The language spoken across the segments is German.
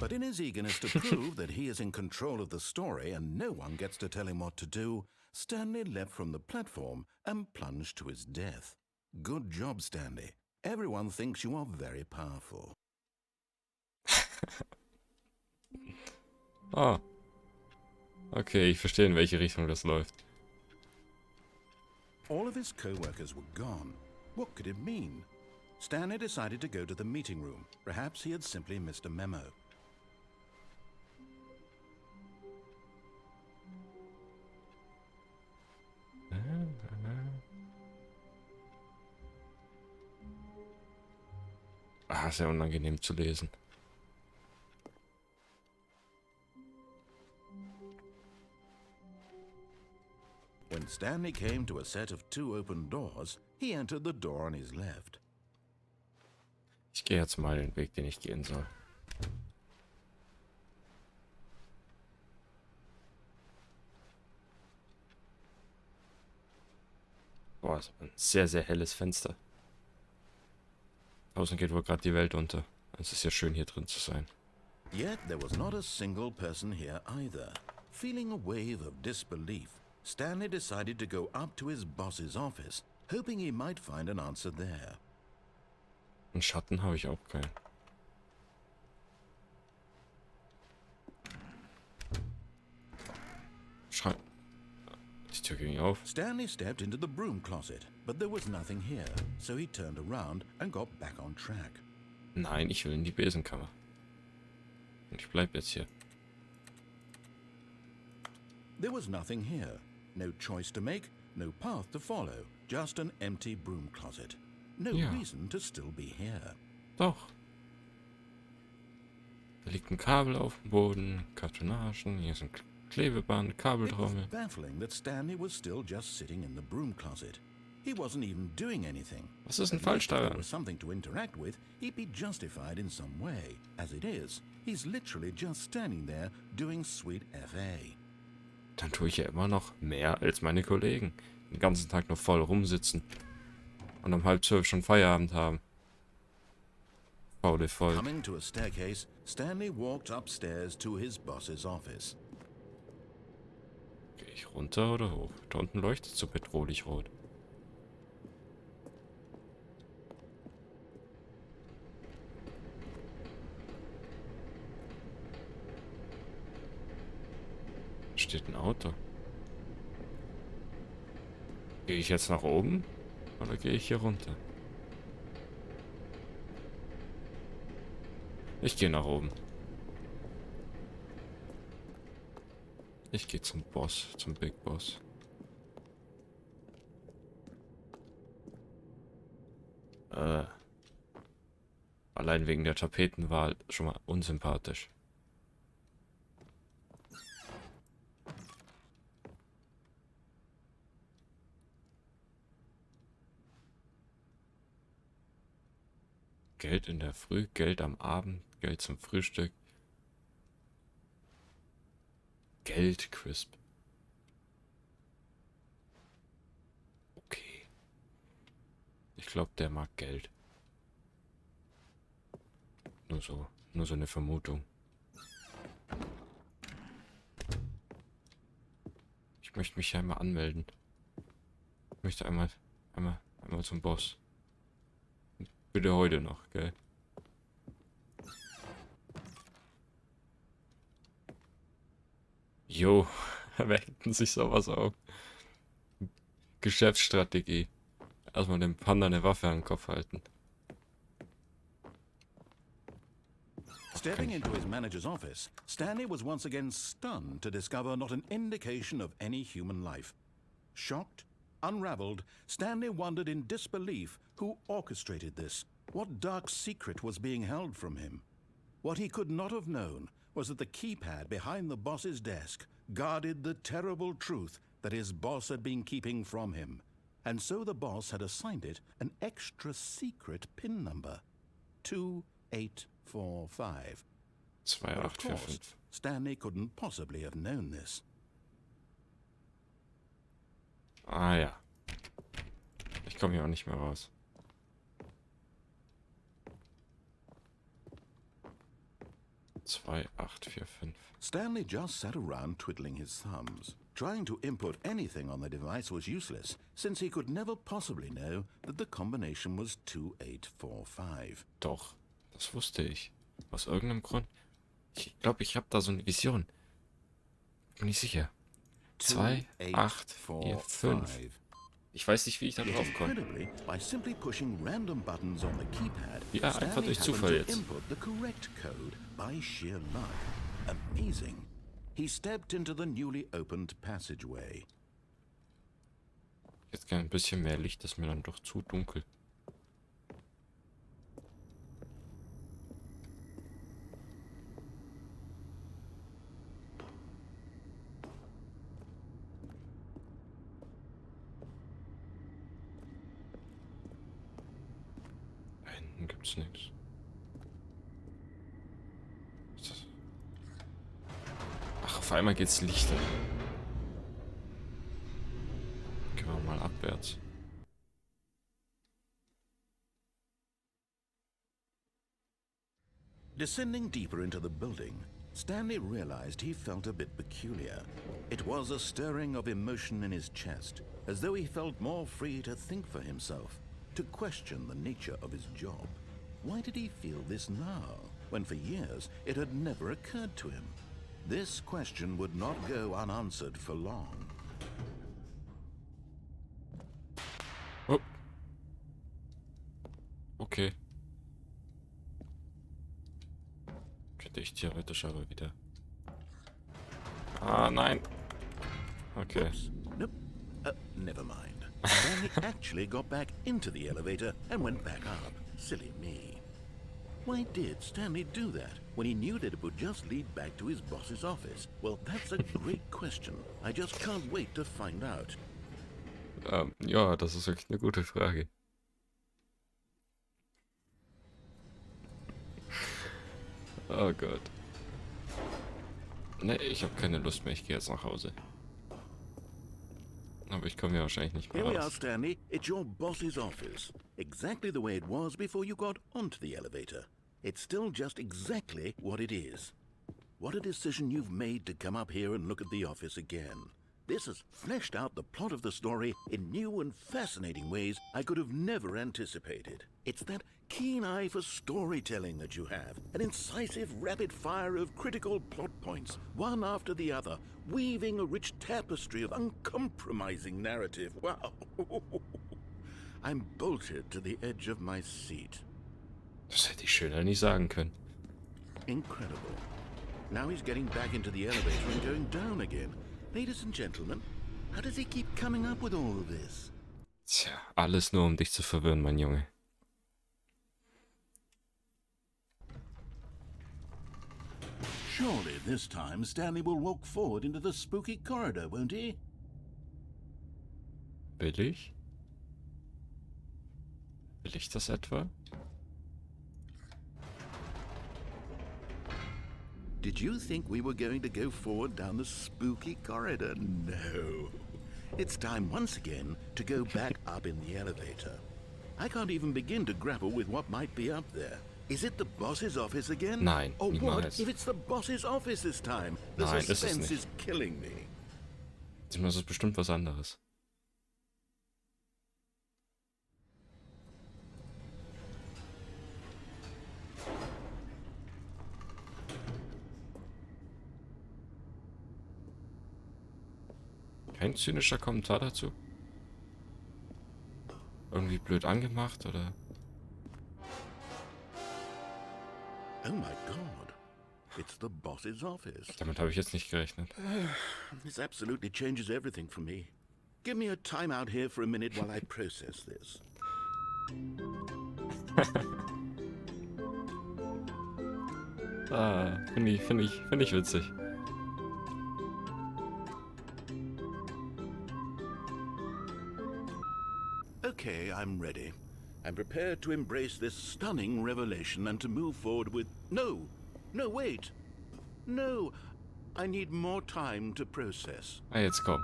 But in his eagerness to prove that he is in control of the story and no one gets to tell him what to do, Stanley leapt from the platform and plunged to his death. Good job, Stanley. Everyone thinks you are very powerful. Ah. Okay, ich verstehe, in welche Richtung das läuft. All of his co-workers were gone. What could it mean? Stanley decided to go to the meeting room. Perhaps he had simply missed a memo. Ah, sehr unangenehm zu lesen. When Stanley came to a set of 2 open doors, he entered the door on his left. Ich gehe jetzt mal den Weg, den ich gehen soll. Boah, ist ein sehr, sehr helles Fenster. Außen geht wohl gerade die Welt unter. Es ist ja schön, hier drin zu sein. Yet there was not a single person here either. Feeling a wave of disbelief, Stanley decided to go up to his boss's office, hoping he might find an answer there. Einen Schatten habe ich auch keinen. Schrei. Die Tür ging auf. Stanley stepped into the broom closet, but there was nothing here, so he turned around and got back on track. Nein, ich will in die Besenkammer. Und ich bleib jetzt hier. There was nothing here. No choice to make, no path to follow, just an empty broom closet. No Ja. reason to still be here. Doch. Da liegt ein Kabel auf dem Boden, Kartonagen, hier ist ein Klebeband, It was Kabeltrommel. baffling that Stanley was still just sitting in the broom closet. He wasn't even doing anything. Was ist denn At falsch least if there daran? was something to interact with, he'd be justified in some way. As it is, he's literally just standing there doing sweet FA. Dann tue ich ja immer noch mehr als meine Kollegen. Den ganzen Tag nur voll rumsitzen. Und um 11:30 schon Feierabend haben. Faule voll. Coming to a staircase, Stanley walked upstairs to his boss's office. Gehe ich runter oder hoch? Da unten leuchtet so bedrohlich rot. Steht ein Auto. Gehe ich jetzt nach oben oder gehe ich hier runter? Ich gehe nach oben. Ich gehe zum Boss, zum Big Boss. Allein wegen der Tapetenwahl schon mal unsympathisch. Geld in der Früh, Geld am Abend, Geld zum Frühstück. Geld, Crisp. Okay. Ich glaube, der mag Geld. Nur so eine Vermutung. Ich möchte mich ja einmal anmelden. Ich möchte einmal zum Boss. Bitte heute noch, gell? Jo, weckten sich sowas auf. Geschäftsstrategie. Erstmal dem Panda eine Waffe an den Kopf halten. Stepping into his manager's office, Stanley was once again stunned to discover not an indication of any human life. Shocked, unraveled, Stanley wondered in disbelief who orchestrated this. What dark secret was being held from him? What he could not have known was that the keypad behind the boss's desk guarded the terrible truth that his boss had been keeping from him. And so the boss had assigned it an extra secret PIN number. 2845. But of course, 2845. Stanley couldn't possibly have known this. Ah ja. Ich komme hier auch nicht mehr raus. 2, 8, 4, 5. Stanley just sat around twiddling his thumbs. Trying to input anything on the device was useless, since he could never possibly know that the combination was 2845. Doch, das wusste ich. Aus irgendeinem Grund. Ich glaube, ich habe da so eine Vision. Bin ich sicher. 2, 8, 4, 5. Ich weiß nicht, wie ich da drauf komme. By simply pushing random buttons on the keypad, Ja, einfach Stanley durch happened Zufall to jetzt. input the correct code by sheer luck. Amazing. He stepped into the newly opened passageway. Jetzt gerne ein bisschen mehr Licht, das ist mir dann doch zu dunkel. Da hinten gibt's nichts. Ach, auf einmal geht's Lichter. Gehen wir mal abwärts. Descending deeper into the building, Stanley realized he felt a bit peculiar. It was a stirring of emotion in his chest, as though he felt more free to think for himself, to question the nature of his job. Why did he feel this now, when for years it had never occurred to him? This question would not go unanswered for long. Oh. Okay. Könnte ich theoretisch aber wieder. Ah, nein. Okay. Oops. Nope. Never mind. Stanley actually got back into the elevator and went back up. Silly me. Why did Stanley do that when he knew that it would just lead back to his boss's office? Well, that's a great question. I just can't wait to find out. Ja, das ist wirklich eine gute Frage. Oh Gott. Ne, ich habe keine Lust mehr. Ich gehe jetzt nach Hause. Aber ich komme ja wahrscheinlich nicht mehr Here we are, raus. Stanley. It's your boss's office. Exactly the way it was before you got onto the elevator. It's still just exactly what it is. What a decision you've made to come up here and look at the office again. This has fleshed out the plot of the story in new and fascinating ways I could have never anticipated. It's that keen eye for storytelling that you have, an incisive rapid fire of critical plot points, one after the other, weaving a rich tapestry of uncompromising narrative. Wow. I'm bolted to the edge of my seat. Das hätte ich schöner nicht sagen können. Incredible. Now he's getting back into the elevator and going down again. Ladies and gentlemen, how does he keep coming up with all of this? Tja, alles nur um dich zu verwirren, mein Junge. Surely this time Stanley will walk forward into the spooky corridor, won't he? Will ich? Will ich das etwa? Did you think we were going to go forward down the spooky corridor? No. It's time once again to go back up in the elevator. I can't even begin to grapple with what might be up there. Is it the boss's office again? Nein, Or what niemals. if it's the boss's office this time? The Nein, ist es suspense nicht. is killing me. Das ist bestimmt was anderes. Kein zynischer Kommentar dazu? Irgendwie blöd angemacht oder? Oh my god. It's the boss's office. Damit habe ich jetzt nicht gerechnet. This absolutely changes everything for me. Give me a time out here for a minute while I process this. Ah, finde ich witzig. Okay, I'm ready. I'm prepared to embrace this stunning revelation and to move forward with... No! No, wait! No! I need more time to process. Ah, jetzt komm.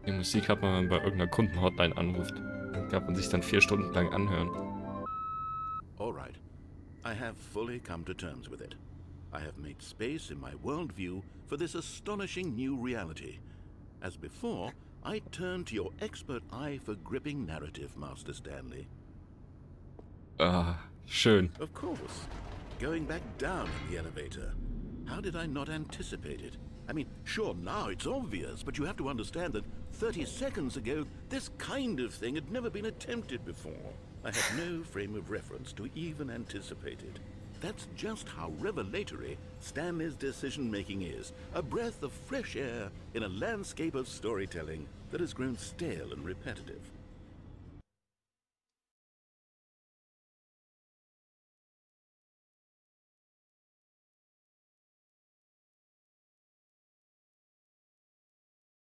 Die Musik hat man, wenn man bei irgendeiner Kundenhotline anruft. Dann kann man sich dann 4 Stunden lang anhören. All right. I have fully come to terms with it. I have made space in my worldview for this astonishing new reality. As before, I turn to your expert eye for gripping narrative, Master Stanley. Ah, schön. Of course. Going back down in the elevator. How did I not anticipate it? I mean, sure, now it's obvious, but you have to understand that 30 seconds ago, this kind of thing had never been attempted before. I had no frame of reference to even anticipate it. That's just how revelatory Stanley's decision-making is. A breath of fresh air in a landscape of storytelling that has grown stale and repetitive.